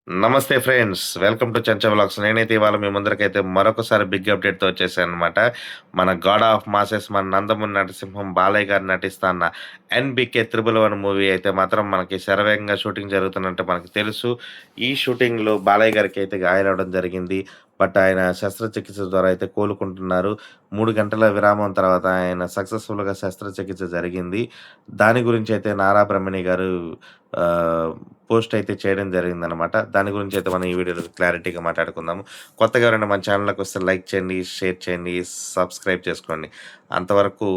నమస్తే friends. Welcome to చెంచా vlogs. నేనైతే ఇవాళ మీ ముందరికైతే మరొకసారి బిగ్ అప్డేట్‌తో వచ్చేసాననమాట. మన 'గాడ్ ఆఫ్ మాసెస్' మన 'నందమూరి నరసింహం' బాలయ్య గారు నటిస్తన్న 'ఎన్‌బీకే 111' మూవీ అయితే మాత్రం మనకి శరవేగంగా షూటింగ్ జరుగుతున్నట్టు మనకు తెలుసు. ఈ షూటింగ్‌లో బాలయ్య గారికైతే గాయాలవ్వడం జరిగింది. బట్ ఆయన శస్త్రచికిత్స ద్వారా అయితే కోలుకుంటున్నారు. 3 గంటల విరామం తర్వాత ఆయన సక్సెస్‌ఫుల్‌గా శస్త్రచికిత్స జరిగింది. దాని గురించైతే నారా బ్రహ్మణి గారు పోస్ట్ అయితే చేయడం జరిగిందనమాట. దాని గురించైతే మనం ఈ వీడియోలో క్లారిటీగా మాట్లాడుకుందాము. కొత్తగా ఎవరైనా మన ఛానల్‌లోకొస్తే లైక్ చేయండి, షేర్ చేయండి, సబ్స్క్రైబ్ చేసుకోండి. అంతవరకు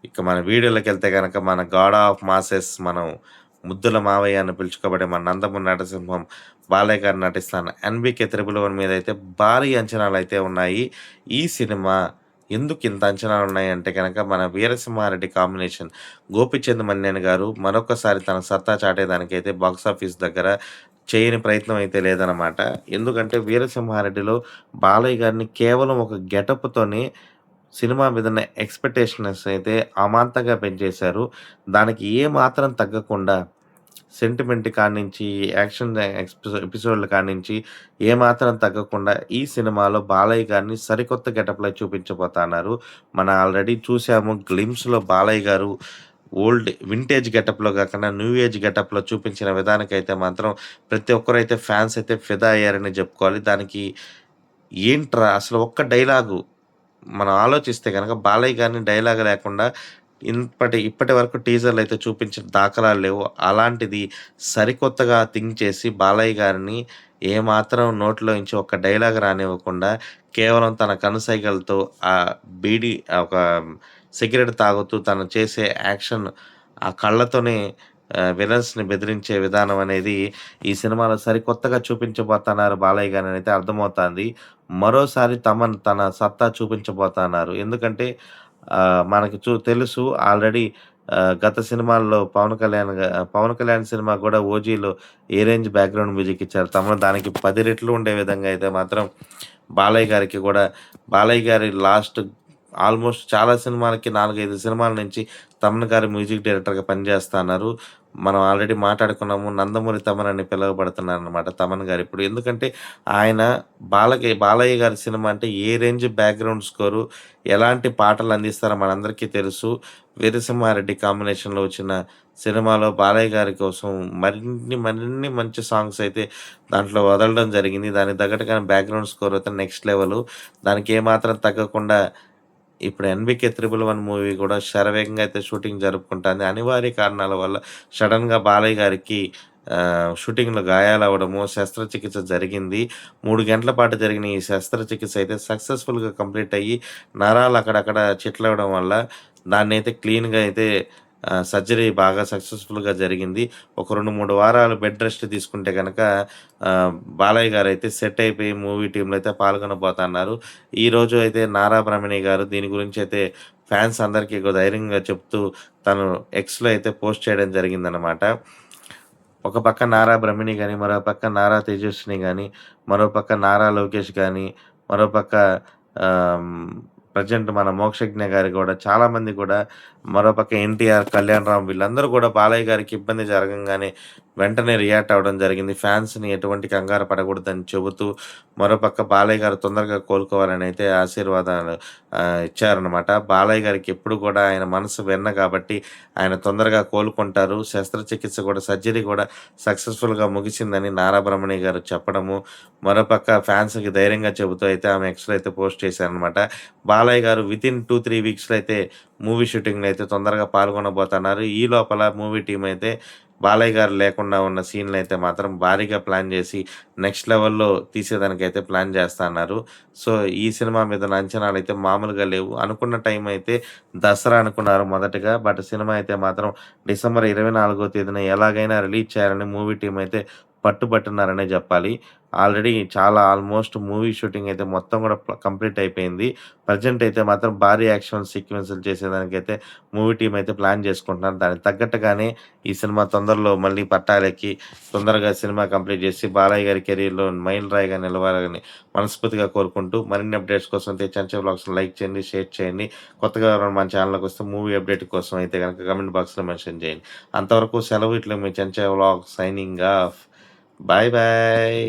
ఇక మన వీడియోలోకెళ్తే గనక మన 'గాడ్ ఆఫ్ మాసెస్' మనం ముద్దుల మావయ్య అని పిలుచుకోబడే మన 'నందమూరి నరసింహం' బాలయ్య గారు నటిస్తున్న 'ఎన్‌బీకే 111' మీదైతే భారీ అంచనాలైతే ఉన్నాయి. ఈ సినిమా ఎందుకింత అంచనాలున్నాయంటే గనక మన 'వీరసింహారెడ్డి' కాంబినేషన్ 'గోపీచంద్ మన్నేన్' గారు మరొకసారి తన సత్తా చాటేదానికైతే బాక్సాఫీస్ దగ్గర చేయని ప్రయత్నం అయితే లేదనమాట. ఎందుకంటే 'వీరసింహారెడ్డిలో' బాలయ్య గారిని కేవలం ఒక గెటప్‌తోనే సినిమా మీదున్న ఎక్స్‌పెక్టేషన్స్ అయితే అమాంతంగా పెంచేశారు. దానికి ఏమాత్రం తగ్గకుండా సెంటిమెంట్ కాడ్నించి, యాక్షన్ ఎపిసోడ్‌ల కాడ్నించి ఏమాత్రం తగ్గకుండా ఈ సినిమాలో బాలయ్య గారిని సరికొత్త గెటప్‌లో చూపించబోతన్నారు. మనం ఆల్రెడీ చూసాము గ్లిమ్స్‌లో బాలయ్య గారు వింటేజ్ గెటప్‌లో గాకుండా న్యూ ఏజ్ గెటప్‌లో చూపించిన విధానానికైతే మాత్రం ప్రతి ఒక్కరైతే ఫ్యాన్స్ అయితే ఫిదా అయ్యారని జెప్పుకోవాలి. దానికి ఏంట్రా అసలు ఒక్క డైలాగు మనం ఆలోచిస్తే గనక బాలయ్య గారిని డైలాగ్ లేకుండా ఇప్పటి వరకు టీజర్‌లయితే చూపించిన దాఖలాలు లేవు. అలాంటిది సరికొత్తగా థింక్ చేసి బాలయ్య గారిని ఏమాత్రం నోట్లో నుంచి ఒక్క డైలాగ్ రానివ్వకుండా కేవలం తన కనుసైగలతో బీడీ ఒక సిగరెట్ తాగుతూ తను చేసే యాక్షన్ ఆ కళ్ళతోనే విలన్స్‌ని బెదిరించే విధానం అనేది ఈ సినిమాలో సరికొత్తగా చూపించబోతన్నారు బాలయ్య గారనైతే అర్థమవుతాంది. మరోసారి తన సత్తా చూపించబోతన్నారు. ఎందుకంటే మనకి తెలుసు ఆల్రెడీ గత సినిమాల్లో పవన్ కళ్యాణ్ సినిమా కూడా 'ఓజీలో' ఏ రేంజ్ బ్యాక్‌గ్రౌండ్ మ్యూజిక్ ఇచ్చారు. దానికి 10 రెట్లు ఉండే విధంగా అయితే మాత్రం బాలయ్య గారికి కూడా బాలయ్య గారి లాస్ట్ ఆల్మోస్ట్ చాలా సినిమాలకి 4, 5 సినిమాల నుంచి తమన్ గారు మ్యూజిక్ డైరెక్టర్‌గా పనిచేస్తన్నారు. మనం ఆల్రెడీ మాట్లాడుకున్నాము. 'నందమూరి తమన్' అని పిలువబడుతున్నారనమాట తమన్ గారు ఇప్పుడు. ఎందుకంటే ఆయన బాలయ్య గారి సినిమా అంటే ఏ రేంజ్ బ్యాక్‌గ్రౌండ్ స్కోరు, ఎలాంటి పాటలు అందిస్తారో మనందరికీ తెలుసు. 'వీరసింహారెడ్డి' కాంబినేషన్‌లో వచ్చిన సినిమాలో బాలయ్య గారి కోసం మరిన్ని మంచి సాంగ్స్ అయితే దాంట్లో వదలడం జరిగింది. దానికి తగ్గట్టుగానే బ్యాక్‌గ్రౌండ్ స్కోర్ అయితే నెక్స్ట్ లెవెలు. దానికి ఏమాత్రం తగ్గకుండా ఇప్పుడు 'ఎన్‌బీకే 111' మూవీ కూడా శరవేగంగా అయితే షూటింగ్ జరుపుకుంటాంది. అనివార్య కారణాల వల్ల సడెన్‌గా బాలయ్య గారికి షూటింగ్‌లో గాయాలవ్వడము, శస్త్రచికిత్స జరిగింది. 3 గంటల పాటు జరిగిన ఈ శస్త్రచికిత్స అయితే సక్సెస్‌ఫుల్‌గా కంప్లీట్ అయ్యి నరాలు అక్కడక్కడ చిట్లవ్వడం వల్ల దాన్నైతే క్లీన్‌గా అయితే సర్జరీ బాగా సక్సెస్‌ఫుల్‌గా జరిగింది. ఒక 2, 3 వారాలు బెడ్ రెస్ట్ తీసుకుంటే గనక బాలయ్య గారైతే సెట్ అయిపోయి మూవీ టీమ్‌లో అయితే పాల్గొనబోతన్నారు. ఈరోజు అయితే నారా బ్రహ్మణి గారు దీని గురించైతే ఫ్యాన్స్ అందరికీ ధైర్యంగా చెప్తూ తను ఎక్స్‌లో అయితే పోస్ట్ చేయడం జరిగిందనమాట. ఒక పక్క నారా బ్రహ్మిణి గాని, మరో పక్క నారా తేజస్విని గాని, మరో పక్క నారా లోకేష్ గాని, మరో పక్క ఆహ్, ప్రెజెంట్ మన మోక్షజ్ఞ గారు గూడా చాలామంది కూడా మరోపక్క ఎన్టీఆర్, కళ్యాణ్ వీళ్ళందరూ కూడా బాలయ్య గారికి ఇబ్బంది జరగంగానే వెంటనే రియాక్ట్ అవ్వడం జరిగింది. ఫ్యాన్స్‌ని ఎటువంటి కంగారు పడకూడదని చెబుతూ, మరోపక్క బాలయ్య గారు తొందరగా కోలుకోవాలని అయితే ఆశీర్వాదాలు ఇచ్చారనమాట. బాలయ్య గారికి ఎప్పుడు కూడా ఆయన మనసు వెన్న కాబట్టి ఆయన తొందరగా కోలుకుంటారు. శస్త్రచికిత్స కూడా సర్జరీ కూడా సక్సెస్‌ఫుల్‌గా ముగిసిందని నారా బ్రహ్మణి గారు చెప్పడము, మరోపక్క ఫ్యాన్స్‌కి ధైర్యంగా చెబుతూ అయితే ఆమె ఎక్స్‌లో అయితే పోస్ట్ చేశారనమాట. బాలయ్య గారు వితిన్ 2, 3 వీక్స్‌లో అయితే మూవీ షూటింగ్‌లో అయితే తొందరగా పాల్గొనబోతున్నారు. ఈ లోపల మూవీ టీమ్ అయితే బాలయ్య గారు లేకుండా ఉన్న సీన్‌లయితే మాత్రం భారీగా ప్లాన్ జేసి నెక్స్ట్ లెవెల్‌లో తీసేదానికైతే ప్లాన్ జేస్తన్నారు. సో, ఈ సినిమా మీద ఉన్న అంచనాలైతే మామూలుగా లేవు. అనుకున్న టైం అయితే దసరా అనుకున్నారు మొదటగా. బట్ సినిమా అయితే మాత్రం డిసెంబర్ 24వ తేదీన ఎలాగైనా రిలీజ్ చేయాలని మూవీ టీమ్ అయితే పట్టుబట్టున్నారనే జెప్పాలి. ఆల్రెడీ ఆల్మోస్ట్ మూవీ షూటింగ్ అయితే మొత్తం గూడా కంప్లీట్ అయిపోయింది. ప్రెజెంట్ అయితే మాత్రం భారీ యాక్షన్ సీక్వెన్స్‌లు చేసేదానికైతే మూవీ టీమ్ అయితే ప్లాన్ చేసుకుంటున్నారు. దానికి తగ్గట్టుగానే ఈ సినిమా తొందరలో మళ్ళీ పట్టాలెక్కి తొందరగా సినిమా కంప్లీట్ చేసి బాలయ్య గారి కెరియర్‌లో మైలురాయిగా నిలవాలని మనస్ఫూర్తిగా కోరుకుంటూ మరిన్ని అప్డేట్స్ కోసం అయితే చెంచా వ్లాగ్స్‌ని లైక్ చేయండి, షేర్ చేయండి. కొత్తగా ఎవరైనా మన ఛానల్‌లోకి వస్తే మూవీ అప్డేట్ కోసం అయితే గనక కామెంట్ బాక్స్‌లో మెన్షన్ చేయండి. అంతవరకు సెలవు. ఇట్లా మీ Chencha vlogs signing off. Bye bye.